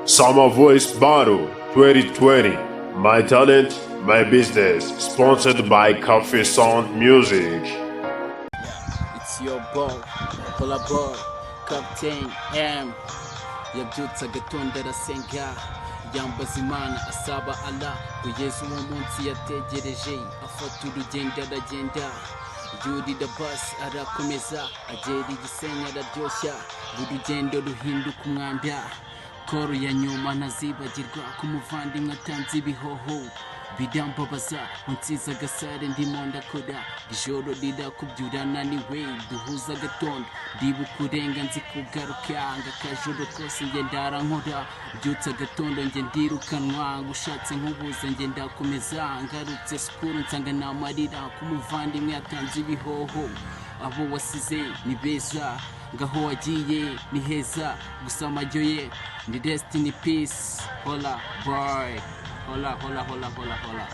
Summer Voice Battle 2020. My talent, my business. Sponsored by Coffee Sound Music. It's your boy, Pola Boy, Captain M. Yabyutse agatonda arasenga yambaza Imana asaba Allah kugeza uwo munsi yategereje afata urugendo aragenda yurira bus arakomeza agera igisenyi araryoshya urugendo ruhinduka umwanda koro ya nyuma ntazibagirwa ku muvandimwe atanze ibihoho bidambabaza unsize agasare ndimo ndakora ijoro rirakubyura naniwe duhuza agatondo ndibuka urenga nzi kugaruka ngakajoro kose nge ndarankora byutse agatondo nge ndirukanwa ngushatse nkubuze nge ndakomeza ngarutse sikuru nsanga namarira ku muvandimwe atanze ibihoho abo wasize ni beza ngaho wagiye ni heza gusa amajyo ye ni rest in peace. Hola boy, hola.